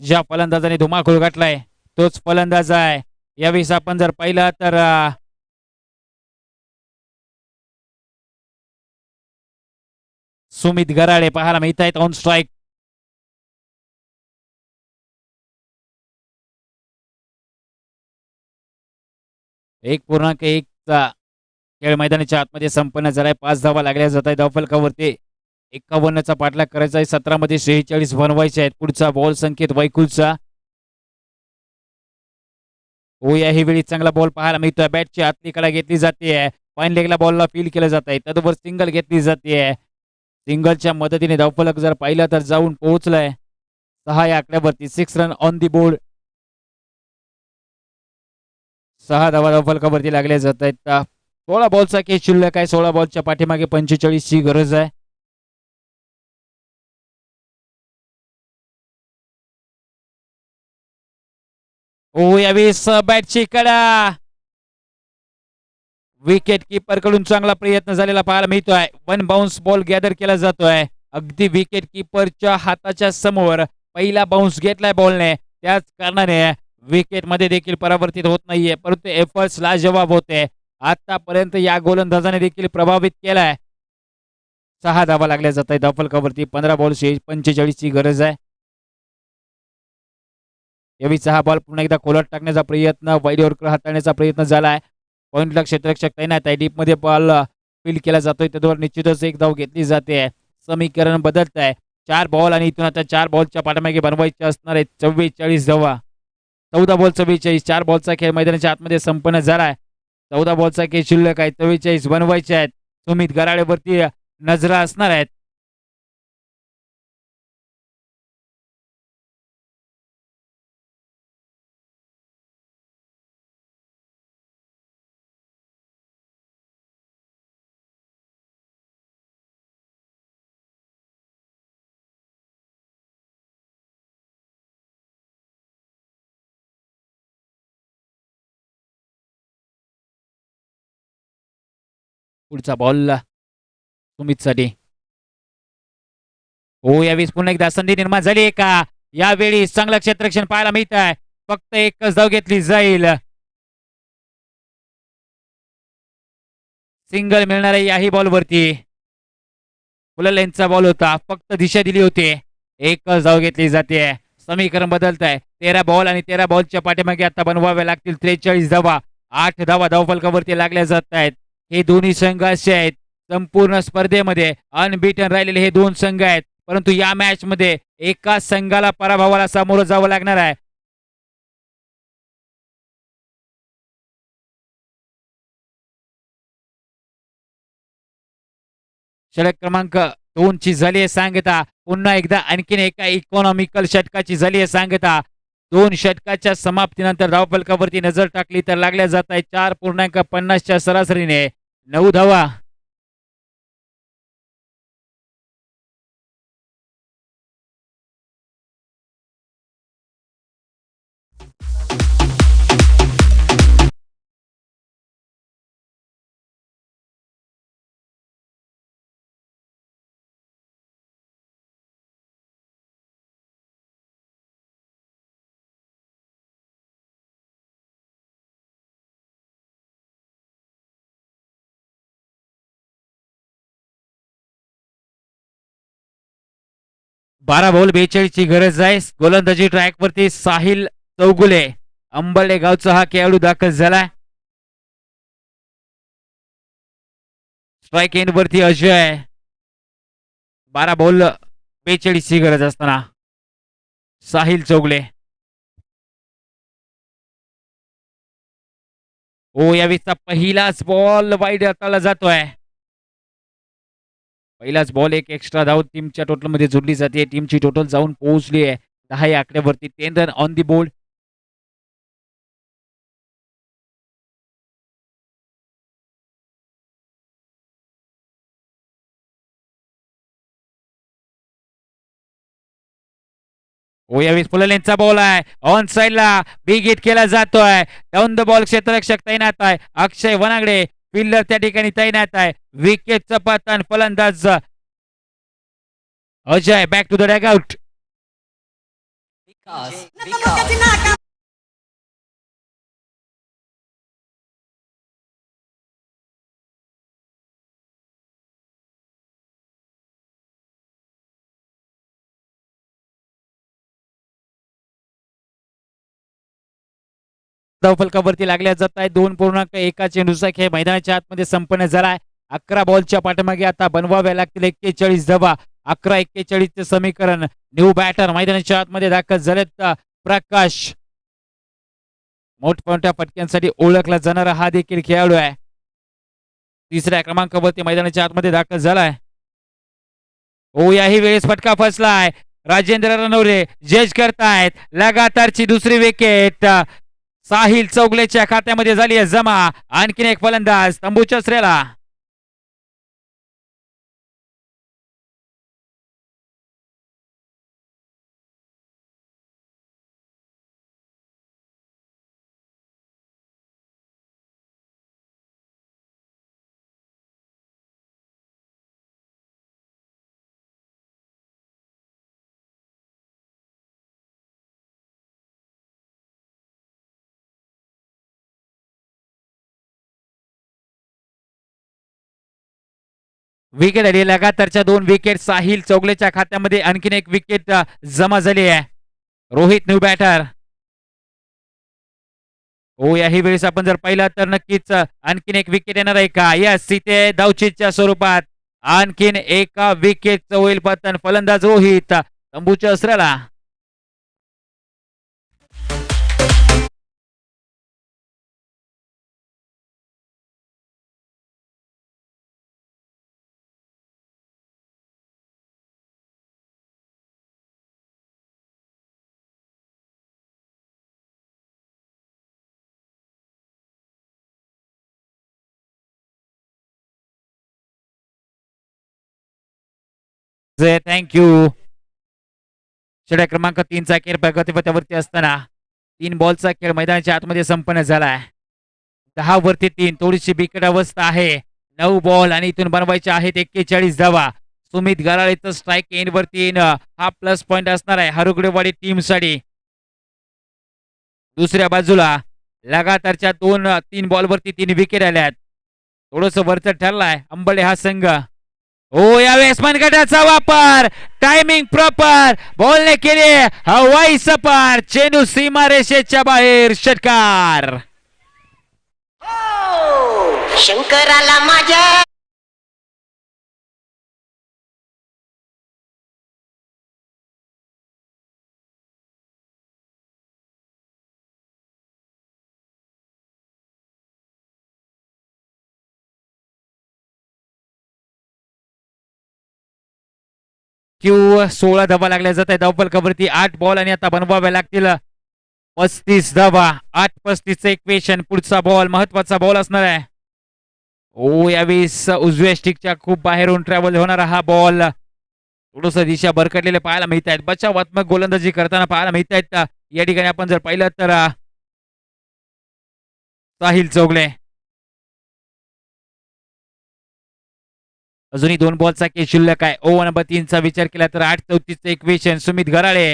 ज्या फलंदाजाने धुमाकूळ गाठलाय तोच फलंदाज आहे. यावेळेस आपण जर पाहिलं तर सुमित गराळे पाहायला मिळत आहेत ऑन स्ट्राईक. एक पूर्णांक एक चा खेळ मैदानाच्या आतमध्ये संपन्न झालाय. 5 धावा लागल्या जात आहेत धावफलकावरती. 51चा पाठलाग करायचा आहे. 17 मध्ये 46 बनवायचे आहेत. पुढचा बॉल संकेत वैकुलचा. हो या ही वेळी चांगला बॉल पाहायला मिळतोय. बॅटची आतली कडा घेतली जाते. फाईन लेगला बॉलला फील केलं जात आहे. तदवर सिंगल घेतली जाते. सिंगलच्या मदतीने धावफलक जर पाहिलं तर जाऊन पोहोचलाय 6 या आकड्यावरती. 6 रन ऑन दी बोर्ड. 6 धावा धावफलकावरती लागल्या जात आहेत. 16 बॉलचा खेळ शिल्लक आहे. 16 बॉलच्या पाठीमागे 45 ची गरज आहे. हो यावेळेस बॅटची कडा विकेट किपर कडून चांगला प्रयत्न झालेला पाहायला मिळतोय. 1 बाउन्स बॉल गॅदर केला जातोय. अगदी विकेट किपरच्या हाताच्या समोर पहिला बाउन्स घेतलाय बॉलने. त्याच कारणाने विकेट मध्ये देखील परावर्तित होत नाहीये, परंतु एफर्ट्स लाजवाब होते. आतापर्यंत या गोलंदाजाने देखील प्रभावित केलाय. 6 धावा लागल्या जात आहेत धावफलकावरती. 15 बॉल 45 ची गरज आहे. यावेळी 6 बॉल पुन्हा एकदा खोलत टाकण्याचा प्रयत्न, वाईड यॉर्कर हाताळण्याचा प्रयत्न झालाय. पॉइंटला क्षेत्ररक्षक तैनात आहे. डीप मध्ये बॉल फील्ड केला जातोय. त्यावर निश्चितच एक धाव घेतली जाते. समीकरण बदलत आहे. 4 बॉल आणि इथून आता 4 बॉलच्या पाठीमागे बनवायचे असणार आहेत 44 धावा. 14 बॉल 44. 4 बॉलचा खेळ मैदानाच्या आतमध्ये संपन्न झालाय. 14 बॉलचा खेळ शिल्लक आहे. 44 बनवायचे आहेत. सुमित गराळेवरती नजरा असणार आहेत. पुढचा बॉल सुमितसाठी. हो यावेळी पुन्हा एकदा संधी निर्माण झाली आहे का? यावेळी चांगलं क्षेत्ररक्षण पाहायला मिळत आहे. फक्त एकच धाव घेतली जाईल. सिंगल मिळणार आहे याही बॉलवरती. फुल लेंथचा बॉल होता. फक्त दिशा दिली होती. एकच धाव घेतली जाते. समीकरण बदलत आहे. 13 बॉल आणि 13 बॉलच्या पाठीमागे आता बनवाव्या लागतील 43 धावा. 8 धावा धावफलकावरती लागल्या जात आहेत. हे दोन्ही संघ असे आहेत संपूर्ण स्पर्धेमध्ये अनबीटन राहिलेले हे 2 संघ आहेत, परंतु या मॅच मध्ये एका संघाला पराभवाला सामोरं जावं लागणार आहे. षटक क्रमांक 2 ची झाली आहे सांगता. पुन्हा एकदा आणखीन एका इकॉनॉमिकल षटकाची झाली आहे सांगता. 2 षटकाच्या समाप्तीनंतर धावफलकावरती नजर टाकली तर लागल्या जात आहे 4.50च्या सरासरीने 9 धावा. बारा बॉल 42 ची गरज आहे. गोलंदाजी ट्रॅक वरती साहिल चौगुले अंबर्डे गावचा हा खेळाडू दाखल झालाय. स्ट्राइक एंड वरती अजय. 12 बॉल 42 ची गरज असताना साहिल चौगले. ओ यावेळीचा पहिलाच बॉल वाईड हाताला जातोय. पहिलाच बॉल एक एक्स्ट्रा धाव टीमच्या टोटल मध्ये जोडली जाते. टीमची टोटल जाऊन पोहोचली आहे 10 या आकड्यावरती. 10 रन ऑन दी बोर्ड. ओ यावेळी फुललेंचा बॉल आहे ऑन साइडला. बिग हिट केला जातोय. डाऊन द बॉल क्षेत्ररक्षक तैनात आहे. अक्षय वनागडे फिल्डर त्या ठिकाणी तैनात आहे. विकेटचं पतन. फलंदाज अजय बॅक टू द डॅगआउट. फलकावरती लागल्या जात आहे. 2.1 चेंडूचा खेळ मैदानाच्या आतमध्ये संपन्न झालाय. 11 बॉलच्या पाठीमागे आता बनवाव्या लागतील 41 धावा. 11-41 चे समीकरण. न्यू बॅटर मैदानाच्या आतमध्ये दाखल झालेत. प्रकाश मोठमोठ्या फटक्यांसाठी ओळखला जाणारा हा देखील खेळाडू आहे. 3ऱ्या क्रमांकावरती मैदानाच्या आतमध्ये दाखल झालाय. ओ याही वेळेस फटका फसलाय. राजेंद्र रणवरे जज करतायत. लगातारची दुसरी विकेट साहिल चौगलेच्या खात्यामध्ये झाली आहे जमा. आणखीन एक फलंदाज तंबूच्या श्रेला. विकेट आली. लगातारच्या 2 विकेट साहिल चौगलेच्या खात्यामध्ये. आणखीन एक विकेट जमा झाली आहे. Rohit new batter. हो याही वेळेस आपण जर पाहिलं तर नक्कीच आणखीन एक विकेट येणार आहे का. यस इथे धावचीच्या स्वरूपात आणखीन एका विकेटचं होईल पतन. फलंदाज रोहित तंबूच्या असऱ्याला. थँक्यू. षटक क्रमांक 3चा खेळ प्रगतीपथावरती असताना 3 बॉलचा खेळ मैदानाच्या आतमध्ये संपन्न झालाय. 10 वरती 3. थोडीशी बिकट अवस्था आहे. 9 बॉल आणि इथून बनवायचे आहेत 41 धावा. सुमित गराळेचं स्ट्राईक एंड वरती हा प्लस पॉइंट असणार आहे हरुगडेवाडी टीम साठी. दुसऱ्या बाजूला लगातारच्या 2-3 बॉल वरती 3 विकेट आल्यात. थोडस वरचं ठरलाय अंबळे हा संघ. हो यावेळेस मनगटाचा वापर. Timing proper. बॉलने केले हवाई सपार. चेंडू सीमारेषेच्या बाहेर. षटकार. शंकराला माझ्या क्यू 16 धावा लागल्या जात आहे धावफलकावरती. 8 बॉल आणि आता बनवाव्या लागतील 35 धावा. 8-35 इक्वेशन. पुढचा बॉल महत्वाचा बॉल असणार आहे. ओ यावेळेस उजव्या स्टिकच्या खूप बाहेरून ट्रॅव्हल होणारा हा बॉल. थोडस दिशा भरकटलेले पाहायला मिळत आहेत. बचावात्मक गोलंदाजी करताना पाहायला मिळत आहेत. या ठिकाणी आपण जर पाहिलं तर साहिल चौगले. अजूनही 2 बॉलचा खेळ शिल्लक आहे. ओव्हर नंबर 3चा विचार केला तर 8-34 इक्वेशन. सुमित गराळे.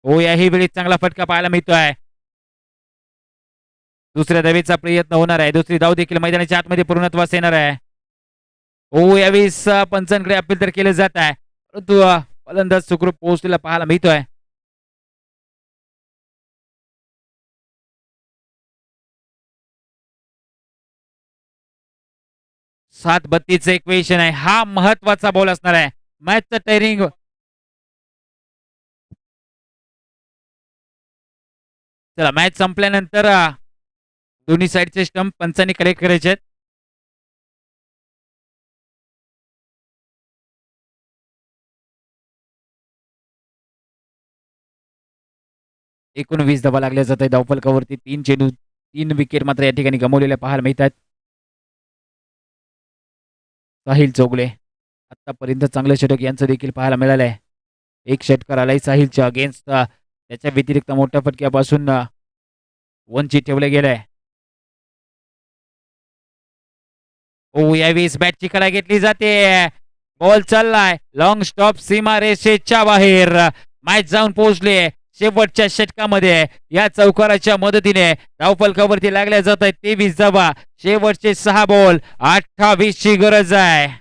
हो याही वेळी चांगला फटका पाहायला मिळतोय. दुसऱ्या धावेचा प्रयत्न होणार आहे. दुसरी धाव देखील मैदानाच्या आतमध्ये पूर्णत्वास येणार आहे. हो यावेळेस पंचांकडे अपील तर केलं जात आहे परंतु फलंदाज सुखरूप पोहोचलेला पाहायला मिळतोय. सात 32 इक्वेशन आहे. हा महत्वाचा बॉल असणार आहे. मॅचचं टायरिंग चला मॅच संपल्यानंतर दोन्ही साईडचे स्टंप पंचांनी कलेक्ट करायचे आहेत. एकूण 20 धावा लागल्या जात आहे धावफलकावरती. 3 चेंडू 3 विकेट मात्र या ठिकाणी गमावलेल्या पाहायला मिळतात. साहिल चौगले आतापर्यंत चांगलं षटक यांचं देखील पाहायला मिळालं आहे. एक षटकार आलाय साहिलच्या अगेन्स्ट. त्याच्या व्यतिरिक्त मोठ्या फटक्यापासून वंचित ठेवले गेलंय. ओ यावेळेस बॅटची कडा घेतली जाते. बॉल चाललाय लॉंग स्टॉप सीमा रेषेच्या बाहेर. मॅच जाऊन पोहोचले शेवटच्या षटकामध्ये. या चौकाराच्या मदतीने धावफलकावरती लागल्या जात आहेत 23 धावा. शेवटचे 6 बॉल 28 ची गरज आहे.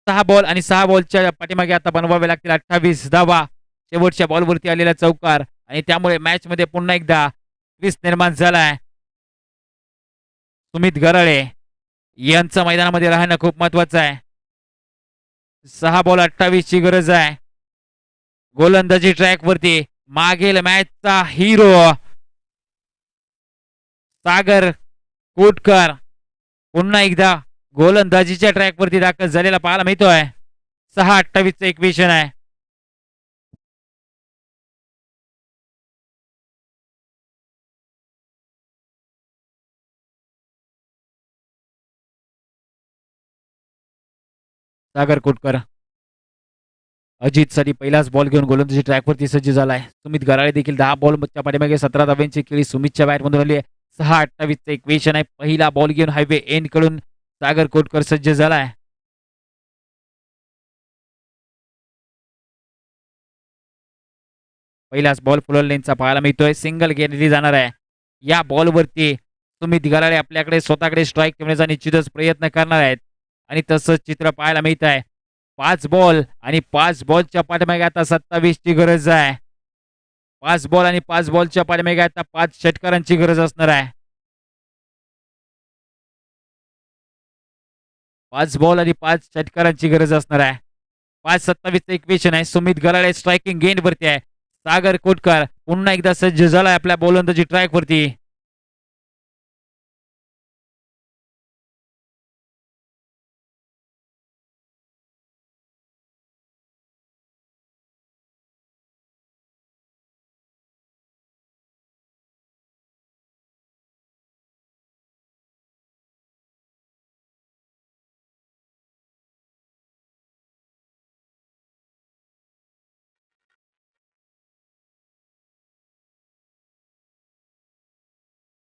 सहा बॉल आणि 6 बॉलच्या पाठीमागे आता बनवावे लागतील 28 धावा. शेवटच्या बॉलवरती आलेला चौकार आणि त्यामुळे मॅच मध्ये पुन्हा एकदा ट्विस्ट निर्माण झालाय. सुमित गराळे यांचं मैदानामध्ये राहणं खूप महत्वाचं आहे. 6 बॉल 28 ची गरज आहे. गोलंदाजी ट्रॅक वरती मागील मॅचचा हिरो सागर कोटकर पुन्हा एकदा गोलंदाजीच्या ट्रॅक वरती दाखल झालेला पाहायला मिळतोय. 6-28 चं इक्वेशन आहे. सागर कोटकर अजित साठी पहिलाच बॉल घेऊन गोलंदाजी ट्रॅकवरती सज्ज झालाय. सुमित गराळे देखील 10 बॉलच्या पाठीमागे 17 धाव्यांची केळी सुमितच्या बॅटमधून आली आहे. 6-28 चं इक्वेशन आहे. पहिला बॉल घेऊन हायवे एंड कडून सागर कोटकर सज्ज झालाय. पहिलाच बॉल फुल लेनचा पाहायला मिळतोय. सिंगल घेतली जाणार आहे. या बॉलवरती सुमित गराळे आपल्याकडे स्वतःकडे स्ट्राईक ठेवण्याचा निश्चितच प्रयत्न करणार आहेत आणि तसंच चित्र पाहायला मिळत आहे. 5 बॉल आणि 5 बॉलच्या पाठीमागे आता 27 ची गरज आहे. 5 बॉल आणि 5 बॉलच्या पाठीमागे आता 5 षटकारांची गरज असणार आहे. 5 बॉल आणि 5 षटकारांची गरज असणार आहे. 5-27 चं इक्वेशन आहे. सुमित गराळे स्ट्रायकिंग गेंड वरती आहे. सागर कोटकर पुन्हा एकदा सज्ज झालाय आपल्या गोलंदाजी ट्रॅक वरती.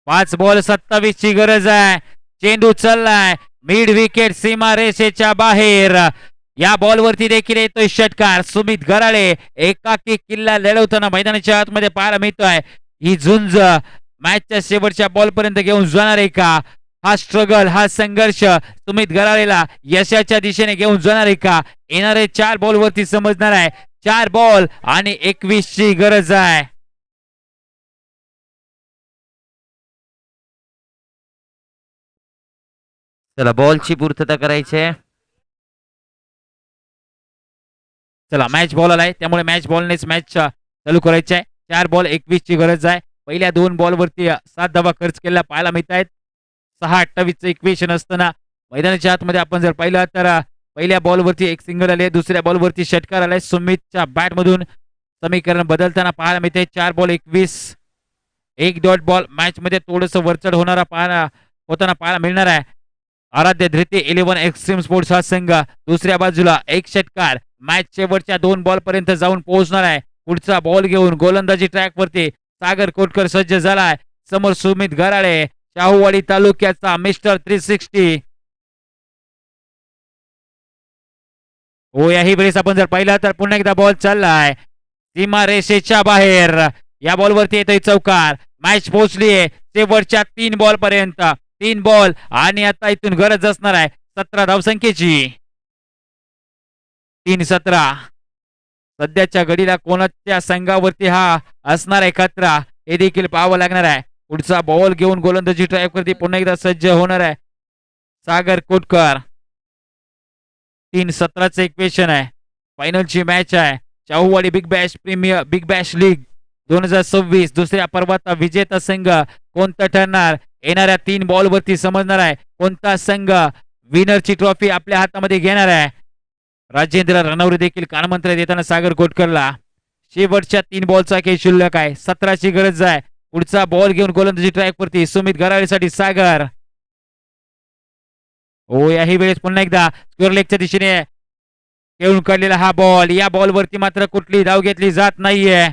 पाच बॉल 27 ची गरज आहे. चेंडू चाललाय मिड विकेट सीमा रेषेच्या बाहेर. या बॉलवरती देखील येतोय षटकार. सुमित गराळे एकाकी किल्ला लढवताना मैदानाच्या आतमध्ये पाहायला मिळतोय. ही झुंज मॅचच्या शेवटच्या बॉल पर्यंत घेऊन जाणार आहे का? हा स्ट्रगल हा संघर्ष सुमित गराळेला यशाच्या दिशेने घेऊन जाणार आहे का? येणारे 4 बॉल वरती समजणार आहे. 4 बॉल आणि 21 ची गरज आहे. चला बॉलची पूर्तता करायची आहे. चला मॅच बॉल आलाय त्यामुळे मॅच बॉलनेच मॅच चालू करायची आहे. 4 बॉल 21 ची गरज आहे. पहिल्या 2 बॉल वरती 7 धावा खर्च केलेला पाहायला मिळत आहेत. 6-28 चं इक्वेशन असताना मैदानाच्या आतमध्ये आपण जर पाहिलं तर पहिल्या बॉल वरती एक सिंगल आले. दुसऱ्या बॉल वरती षटकार आलाय. सुमितच्या बॅट मधून समीकरण बदलताना पाहायला मिळते. 4 बॉल 21 एक डॉट बॉल मॅच मध्ये थोडंसं वरचढ होताना पाहायला मिळणार आहे. आराध्य धृती 11 एक्स्ट्रीम स्पोर्ट्स हा संघ दुसऱ्या बाजूला एक षटकार मॅच शेवटच्या 2 बॉल पर्यंत जाऊन पोहोचणार आहे. पुढचा बॉल घेऊन गोलंदाजी ट्रॅक वरती सागर कोटकर सज्ज झालाय. समोर सुमित गराळे, शाहूवाडी तालुक्याचा मिस्टर 360. हो, याही वेळेस आपण जर पाहिलं तर पुन्हा एकदा बॉल चाललाय सीमा रेषेच्या बाहेर. या बॉल वरती येतोय चौकार. मॅच पोहोचलीये शेवटच्या 3 बॉल पर्यंत. 3 बॉल आणि आता इथून गरज असणार आहे 17 धावसंख्येची. 3-17. सध्याच्या घडीला कोणाच्या संघावरती हा असणार आहे खतरा हे देखील पाहावं लागणार आहे. पुढचा बॉल घेऊन गोलंदाजी ट्रॅक वरती पुन्हा एकदा सज्ज होणार आहे सागर कोटकर. 3-17चं इक्वेशन आहे. फायनलची मॅच आहे. शाहूवाडी बिग बॅश लीग 2026 दुसऱ्या पर्वाचा विजेता संघ कोणता ठरणार येणाऱ्या 3 बॉल वरती समजणार आहे. कोणता संघ विनरची ट्रॉफी आपल्या हातामध्ये घेणार आहे. राजेंद्र रणवरे देखील कानमंत्र देताना सागर कोटकरला शेवटच्या 3 बॉलचा काही शिल्लक आहे. 17ची गरज आहे. पुढचा बॉल घेऊन गोलंदाजी ट्रॅक वरती सुमित गराळेसाठी सागर. हो, याही वेळेस पुन्हा एकदा स्क्वेअर लेगच्या दिशेने खेळून काढलेला हा बॉल. या बॉल वरती मात्र कुठली धाव घेतली जात नाहीये.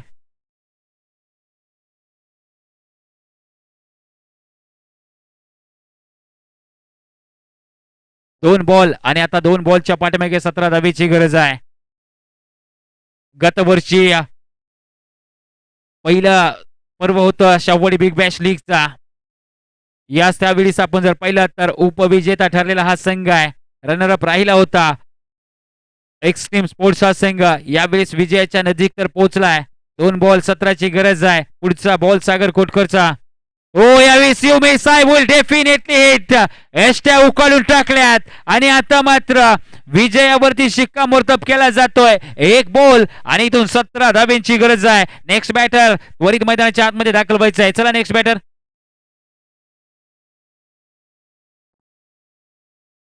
दोन बॉल आणि आता 2 बॉलच्या पाठीमागे 17 धावेची गरज आहे. गत वर्षी पहिलं पर्व होतं शाहूवाडी बिग बॅश लीगचा. याच त्यावेळेस आपण जर पाहिलं तर उपविजेता ठरलेला हा संघ आहे. रनरअप राहिला होता एक्स्ट्रीम स्पोर्ट्स हा संघ. यावेळेस विजयाच्या नजीक तर पोहोचलाय. 2 बॉल 17ची गरज आहे. पुढचा बॉल सागर कोटकरचा. हो, यावेळेस you miss I will definitely hit. एष्ट्या उकाळून टाकल्यात आणि आता मात्र विजयावरती शिक्कामोर्तब केला जातोय. 1 बॉल आणि इथून 17 धाब्यांची गरज आहे. नेक्स्ट बॅटर त्वरित मैदानाच्या आतमध्ये दाखल व्हायचं आहे. चला नेक्स्ट बॅटर.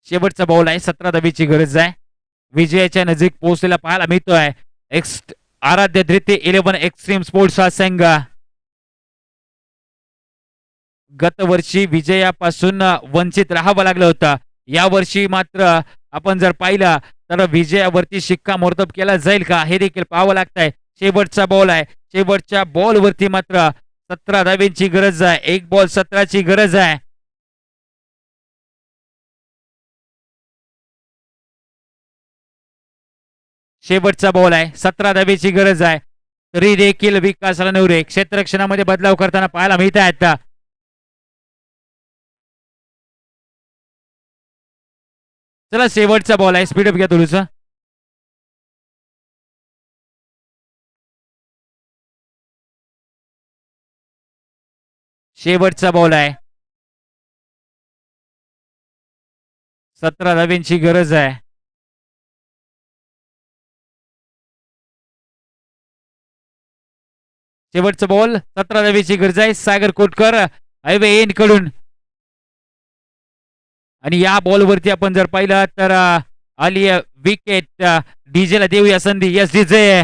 शेवटचा बॉल आहे. 17 धाब्याची गरज आहे. विजयाच्या नजीक पोहोचलेला पाहायला मिळतोय आराध्य धृती 11 एक्स्ट्रीम स्पोर्ट्स हा संघ. गत वर्षी विजयापासून वंचित राहावं लागलं होतं. या वर्षी मात्र आपण जर पाहिलं तर विजयावरती शिक्कामोर्तब केला जाईल का हे देखील पाहावं लागतंय. शेवटचा बॉल आहे. शेवटच्या बॉल वरती मात्र 17 धाब्यांची गरज आहे. 1 बॉल 17ची गरज आहे. शेवटचा बॉल आहे. 17 धाब्याची गरज आहे. तरी देखील विकास रणवरे क्षेत्ररक्षणामध्ये बदलाव करताना पाहायला मिळत आहेत. चला शेवटचा बॉल आहे. स्पीडअप घ्या थोडस. शेवटचा बॉल आहे. 17 धाब्यांची गरज आहे. शेवटचा बॉल 17 धाब्याची गरज आहे. सागर कोटकर हायवे एंड कडून आणि या बॉल वरती आपण जर पाहिलं तर आली विकेट. डीजेला देऊया संधी. Yes DJ.